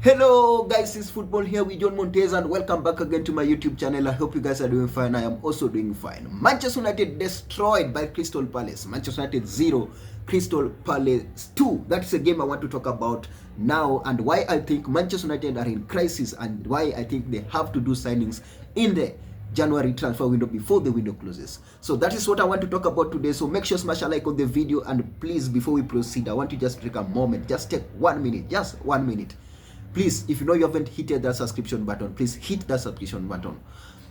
Hello guys, it's Football here with John Morntez and welcome back again to my YouTube channel. I hope you guys are doing fine. I am also doing fine. Manchester United destroyed by Crystal Palace. Manchester United 0, Crystal Palace 2. That's a game I want to talk about now and why I think Manchester United are in crisis and why I think they have to do signings in the January transfer window before the window closes. So that is what I want to talk about today. So make sure to smash a like on the video, and please, before we proceed, I want to just take a moment, just take 1 minute, just 1 minute. Please, if you know you haven't hit that subscription button, please hit that subscription button.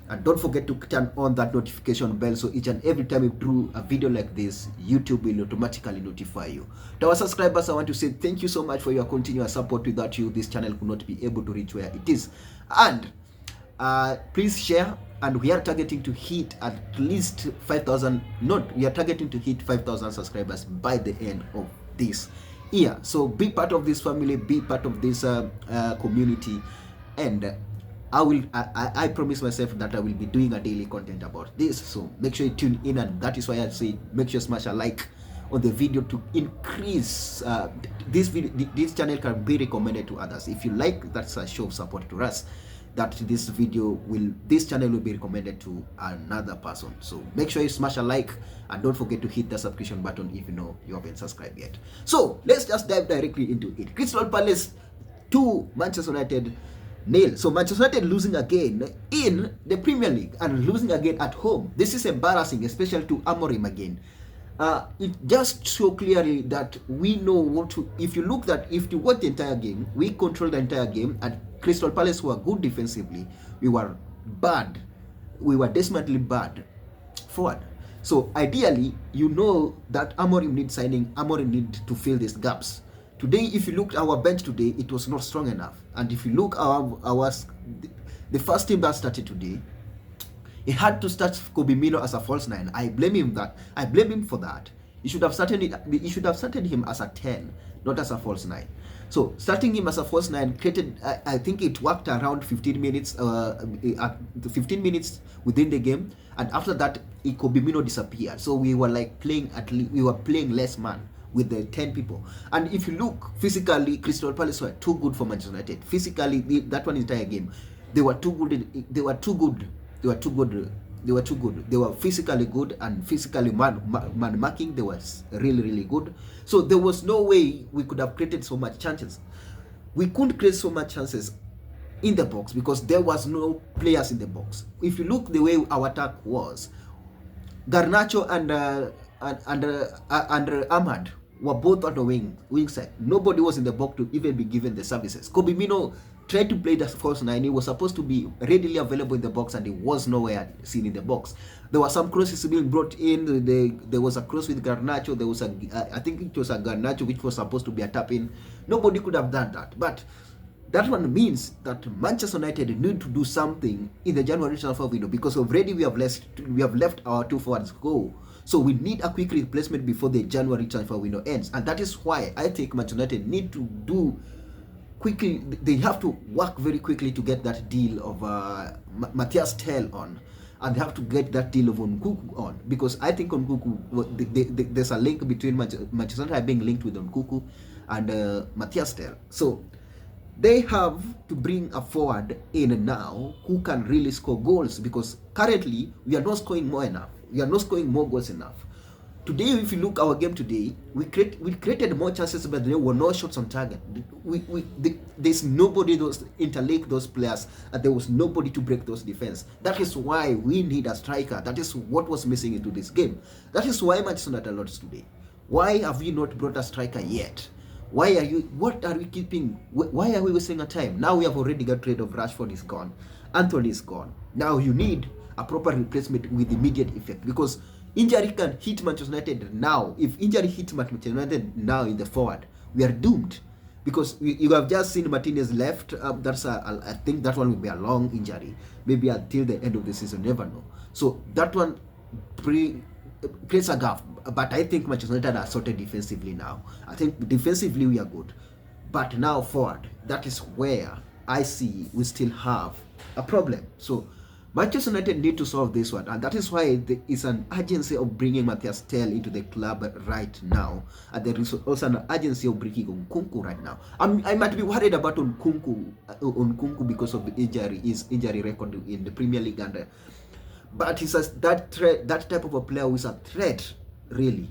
And don't forget to turn on that notification bell so each and every time we do a video like this, YouTube will automatically notify you. To our subscribers, I want to say thank you so much for your continuous support. Without you, this channel could not be able to reach where it is. And please share. And we are targeting to hit at least 5,000. We are targeting to hit 5,000 subscribers by the end of this year. So be part of this family, be part of this community, and I promise myself that I will be doing a daily content about this. So make sure you tune in, and that is why I say make sure you smash a like on the video to increase this channel can be recommended to others. If you like, that's a show of support to us, that this channel will be recommended to another person. So make sure you smash a like and don't forget to hit the subscription button if you know you haven't subscribed yet. So let's just dive directly into it. Crystal Palace 2, Manchester United 0. So Manchester United losing again in the Premier League and losing again at home. This is embarrassing, especially to Amorim again. It just so clearly that we know what to. If you watch the entire game, we controlled the entire game, and Crystal Palace were good defensively. We were bad. We were desperately bad forward. So ideally, you know that Amorim needs signing. Amorim need to fill these gaps. Today, if you look at our bench today, it was not strong enough. And if you look at the first team that started today, he had to start Kobe Mino as a false 9. I blame him for that. You should have started him as a 10, not as a false 9. So starting him as a false 9 created, I think it worked around 15 minutes, 15 minutes within the game, and after that, Kobe Mino disappeared. So we were like playing less man with the 10 people. And if you look physically, Crystal Palace were too good for Manchester United. Physically, that one entire game, they were too good. They were too good. They were physically good, and physically man marking, they was really good. So there was no way we could have created so much chances. We couldn't create so much chances in the box because there was no players in the box. If you look the way our attack was, Garnacho and Ahmad were both on the wing side. Nobody was in the box to even be given the services. Kobe Mino tried to play the false 9. He was supposed to be readily available in the box, and he was nowhere seen in the box. There were some crosses being brought in. There was a cross with Garnacho. There was I think it was a Garnacho which was supposed to be a tap in. Nobody could have done that. But that one means that Manchester United need to do something in the January transfer window, because already we have left our two forwards go. So we need a quick replacement before the January transfer window ends, and that is why I think Manchester United need to do quickly. They have to work very quickly to get that deal of Matthias Tell on, and they have to get that deal of Nkunku on, because I think Nkunku, there's a link between Manchester United being linked with Nkunku and Matthias Tell. So they have to bring a forward in now who can really score goals, because currently we are not scoring more enough. We are not scoring more goals enough. Today, if you look our game today, we created more chances, but there were no shots on target. There's nobody to interlink those players, and there was nobody to break those defense. That is why we need a striker. That is what was missing into this game. That is why Manchester United lost today. Why have we not brought a striker yet? What are we keeping? Why are we wasting our time? Now we have already got rid of Rashford, is gone. Anthony is gone. Now you need a proper replacement with immediate effect, because injury can hit Manchester United now. If injury hits Manchester United now in the forward, we are doomed, because you have just seen Martinez left. I think that one will be a long injury, maybe until the end of the season. Never know. So that one creates a gap. But I think Manchester United are sorted defensively now. I think defensively we are good, but now forward, that is where I see we still have a problem. So Manchester United need to solve this one, and that is why there is an urgency of bringing Matthias Tel into the club right now, and there is also an urgency of bringing Nkunku right now. I might be worried about Nkunku because of his injury record in the Premier League, and but he's that type of a player who is a threat, really.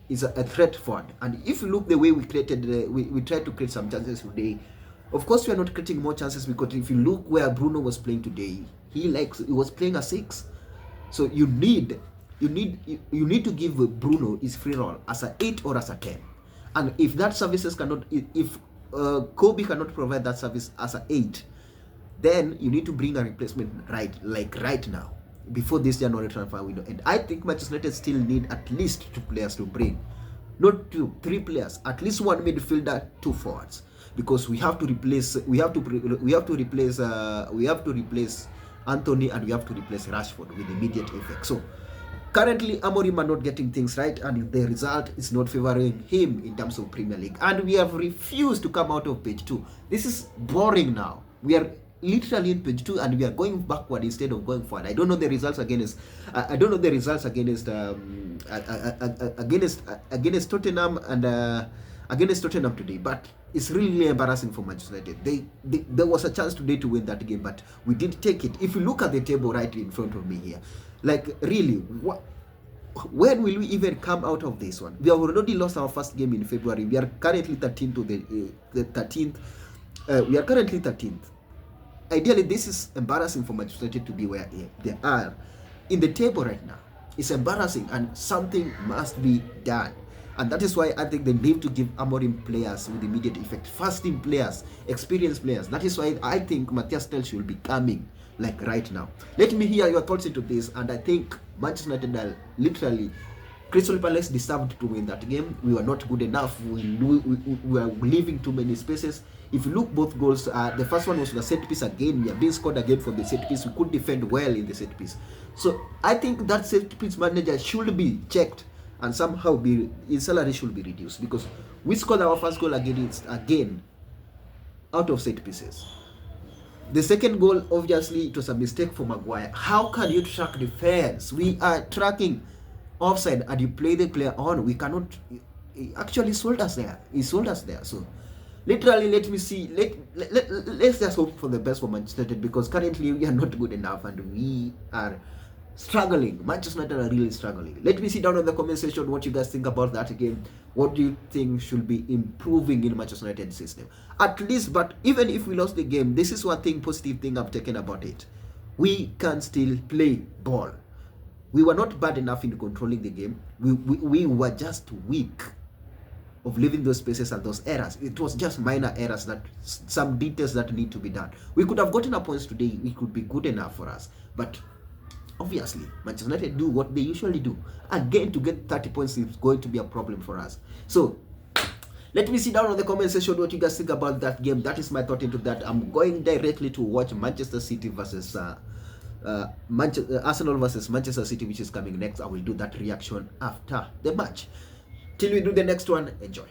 Is a threat forward. And if you look the way we created, we tried to create some chances today. Of course, we are not creating more chances because if you look where Bruno was playing today, he was playing a 6. So you need to give Bruno his free role as a 8 or as a 10. And if that services cannot, if Kobe cannot provide that service as a 8, then you need to bring a replacement right now, before this January transfer window. And I think Manchester United still need at least 2 players to bring, not 2, 3 players, at least 1 midfielder, 2 forwards, because we have to replace Anthony, and we have to replace Rashford with immediate effect. So currently amorim are not getting things right, and the result is not favoring him in terms of Premier League, and we have refused to come out of page 2. This is boring now. We are literally in page 2 and we are going backward instead of going forward. I don't know the results against against Tottenham and against Tottenham today, but it's really embarrassing for Manchester United. There was a chance today to win that game, but we didn't take it. If you look at the table right in front of me here, like really, when will we even come out of this one? We have already lost our first game in February. We are currently 13th to the 13th. We are currently 13th. Ideally, this is embarrassing for Manchester United to be where they are in the table right now. It's embarrassing, and something must be done. And that is why I think they need to give amorim players with immediate effect, first team players, experienced players. That is why I think Matthias Tel should be coming like right now. Let me hear your thoughts into this. And I think Manchester United are literally, Crystal Palace deserved to win that game. We were not good enough. We were leaving too many spaces. If you look, both goals, the first one was the set piece again. We are being scored again from the set piece. We could defend well in the set piece. So I think that set piece manager should be checked, and somehow his salary should be reduced, because we scored our first goal again out of set pieces. The second goal, obviously, it was a mistake for Maguire. How can you track defense? We are tracking offside and you play the player on. We cannot. He actually sold us there. He sold us there. So literally, let me see. Let's just hope for the best for Manchester United, because currently we are not good enough and we are struggling. Manchester United are really struggling. Let me see down in the comment section what you guys think about that game. What do you think should be improving in Manchester United system? At least, but even if we lost the game, this is one thing, positive thing I've taken about it. We can still play ball. We were not bad enough in controlling the game. We were just weak of leaving those spaces and those errors. It was just minor errors, that some details that need to be done. We could have gotten a points today. It could be good enough for us. But obviously, Manchester United do what they usually do. Again, to get 30 points is going to be a problem for us. So let me see down on the comment section what you guys think about that game. That is my thought into that. I'm going directly to watch Manchester City versus Arsenal versus Manchester City, which is coming next. I will do that reaction after the match. Till we do the next one, enjoy.